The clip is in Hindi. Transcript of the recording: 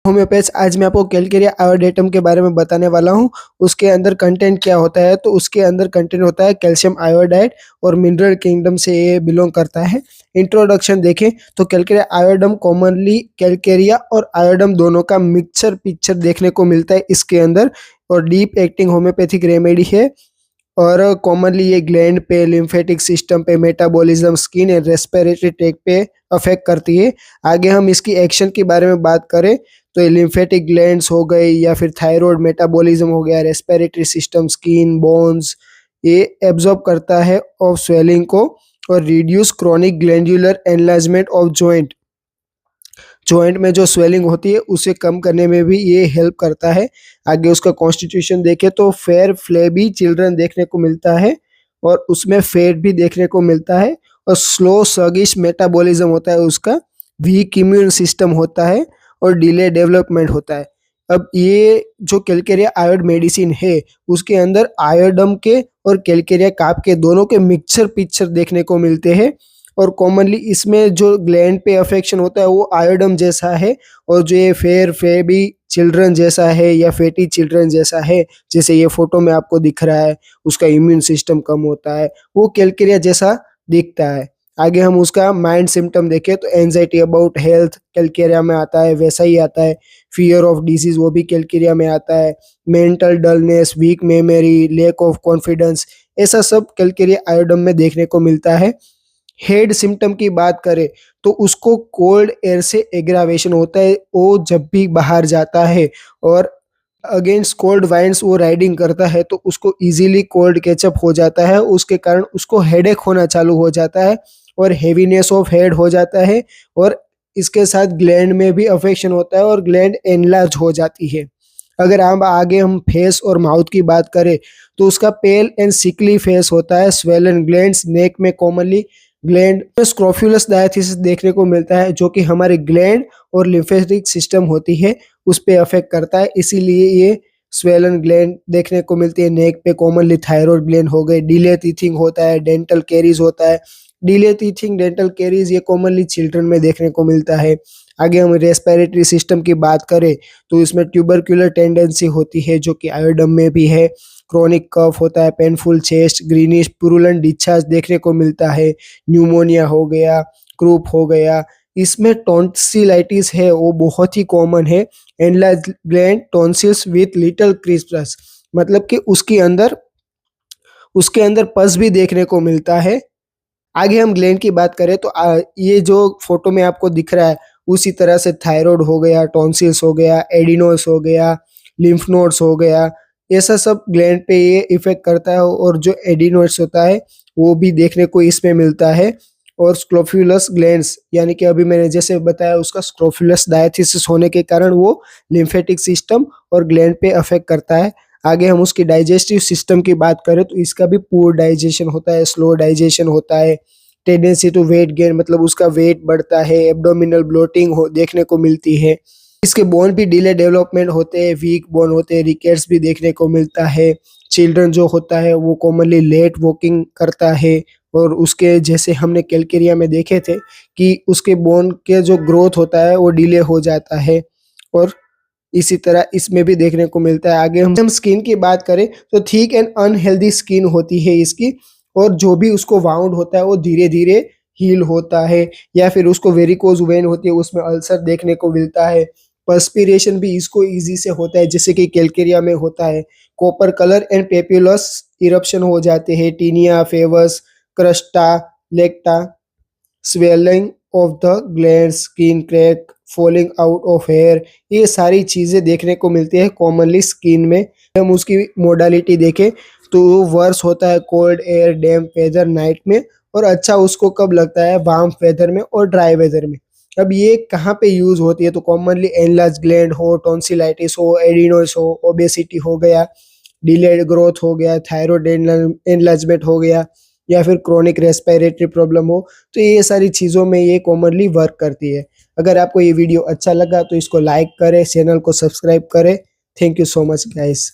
होम्योपैथ आज मैं आपको कैलकेरिया आयोडेटम के बारे में बताने वाला हूँ। उसके अंदर कंटेंट क्या होता है, तो उसके अंदर कंटेंट होता है कैल्शियम आयोडाइड और मिनरल किंगडम से ये बिलोंग करता है। इंट्रोडक्शन देखें तो कैलकेरिया आयोडम कॉमनली कैलकेरिया और आयोडम दोनों का मिक्सचर पिक्चर देखने को मिलता है इसके अंदर, और डीप एक्टिंग होम्योपैथिक रेमेडी है। और कॉमनली ये ग्लैंड पे, लिम्फेटिक सिस्टम पे, metabolism, skin and respiratory tract पे अफेक्ट करती है। आगे हम इसकी एक्शन के बारे में बात करें तो ये लिम्फेटिक ग्लैंड्स हो गई या फिर थायराइड, मेटाबॉलिज्म हो गया, रेस्पिरेटरी सिस्टम, स्किन, बोन्स, ये एब्जॉर्ब करता है ऑफ स्वेलिंग को और reduce chronic glandular enlargement of joint. Joint में जो स्वेलिंग होती है उसे कम करने में भी ये हेल्प करता है। आगे उसका कॉन्स्टिट्यूशन देखें तो फेयर फ्लेबी चिल्ड्रन देखने को मिलता है और उसमें फेट भी देखने को मिलता है, और स्लो सगिश मेटाबॉलिज्म होता है उसका, वीक इम्यून सिस्टम होता है और डिले डेवलपमेंट होता है। अब ये जो कैलकेरिया आयोड मेडिसिन है उसके अंदर आयोडम के और कैलकेरिया काप के दोनों के मिक्सचर पिक्चर देखने को मिलते हैं, और कॉमनली इसमें जो ग्लैंड पे अफेक्शन होता है वो आयोडम जैसा है, और जो ये फेयर फेबी चिल्ड्रन जैसा है या फैटी चिल्ड्रन जैसा है, जैसे ये फोटो में आपको दिख रहा है, उसका इम्यून सिस्टम कम होता है, वो कैलकेरिया जैसा दिखता है। आगे हम उसका माइंड सिम्टम देखें तो एंजाइटी अबाउट हेल्थ कैलकेरिया में आता है, वैसा ही आता है। फियर ऑफ डिजीज वो भी कैलकेरिया में आता है। Mental dullness, weak memory, lack of confidence, ऐसा सब कैलकेरिया आयोडम में देखने को मिलता है। हेड सिम्टम की बात करें तो उसको कोल्ड एयर से एग्रावेशन होता है, वो जब भी बाहर जाता है और अगेंस्ट कोल्ड वाइंड्स वो राइडिंग करता है तो उसको इजीली कोल्ड कैचअप हो जाता है, उसके कारण उसको हेडेक होना चालू हो जाता है और हेवीनेस ऑफ हेड हो जाता है, और इसके साथ ग्लैंड में भी अफेक्शन होता है और ग्लैंड एनलार्ज हो जाती है। अगर हम फेस और माउथ की बात करें तो उसका पेल एंड सिकली फेस होता है, स्वेलन ग्लैंड्स, नेक में कॉमनली ग्लैंड स्क्रोफुलस डायथिसिस देखने को मिलता है, जो कि हमारे ग्लैंड और लिम्फेटिक सिस्टम होती है उस पे अफेक्ट करता है, इसीलिए ये स्वेलन ग्लैंड देखने को मिलती है। नेक पे कॉमनली थायराइड ग्लैंड हो गए, डिले टीथिंग होता है, डेंटल कैरीज होता है। डिले टीथिंग, डेंटल कैरीज ये कॉमनली चिल्ड्रन में देखने को मिलता है। आगे हम रेस्पिरेटरी सिस्टम की बात करें तो इसमें ट्यूबरक्युलर टेंडेंसी होती है, जो कि आयोडम में भी है। क्रोनिक कफ होता है, painful chest, greenish purulent discharge देखने को मिलता है। न्यूमोनिया हो गया, क्रूप हो गया। इसमें टॉन्सिलाइटिस है वो बहुत ही कॉमन है। Enlarge gland tonsils with little crisps, मतलब कि उसके अंदर पस भी देखने को मिलता है। आगे हम ग्लैंड की बात करें तो ये जो फोटो में आपको दिख रहा है उसी तरह से थायराइड हो गया, टॉन्सिल्स हो गया, एडिनोस हो गया, लिम्फ नोड्स हो गया, ऐसा सब ग्लैंड पे ये इफेक्ट करता है। और जो एडिनोइड्स होता है वो भी देखने को इसमें मिलता है। और स्क्रोफुलस ग्लैंड्स, यानी कि अभी मैंने जैसे बताया उसका स्क्रोफुलस डायथिसिस होने के कारण वो लिम्फेटिक सिस्टम और ग्लैंड पे अफेक्ट करता है। आगे हम उसकी डाइजेस्टिव सिस्टम की बात करें तो इसका भी पुअर डाइजेशन होता है, स्लो डाइजेशन होता है। टेंडेंसी टू वेट गेन, मतलब उसका वेट बढ़ता है। एब्डोमिनल ब्लोटिंग हो देखने को मिलती है। इसके बोन भी डिले डेवलपमेंट होते हैं, वीक बोन होते हैं, रिकेट्स भी देखने को मिलता है। चिल्ड्रन जो होता है वो कॉमनली लेट वॉकिंग करता है, और उसके जैसे हमने कैलकेरिया में देखे थे कि उसके बोन के जो ग्रोथ होता है वो डिले हो जाता है, और इसी तरह इसमें भी देखने को मिलता है। आगे हम स्किन की बात करें तो थिक एंड अनहेल्दी स्किन होती है इसकी, और जो भी उसको वाउंड होता है वो धीरे धीरे हील होता है, या फिर उसको वेरिकोज वेन होती है उसमें अल्सर देखने को मिलता है। पर्सपिरेशन भी इसको इजी से होता है जैसे कि कैलकेरिया में होता है। Copper colour and papulous eruption हो जाते हैं। Tinea, favus, crusta, lactea, swelling of the gland, skin crack, falling out of hair, ये सारी चीज़ें देखने को मिलती है कॉमनली स्किन में। हम उसकी मोडालिटी देखें तो वर्स होता है कोल्ड एयर, डैम्प वेदर, नाइट में, और अच्छा उसको कब लगता है, वार्म वेदर में और ड्राई वेदर में। अब ये कहाँ पे यूज होती है तो कॉमनली एनलार्ज ग्लैंड हो, टॉन्सिलाइटिस हो, एडिनोस हो, ओबेसिटी हो गया, डिलेड ग्रोथ हो गया, थायराइड एनलार्जमेंट हो गया, या फिर क्रोनिक रेस्पिरेटरी प्रॉब्लम हो, तो ये सारी चीज़ों में ये कॉमनली वर्क करती है। अगर आपको ये वीडियो अच्छा लगा तो इसको लाइक करें, चैनल को सब्सक्राइब करें। Thank you so much guys.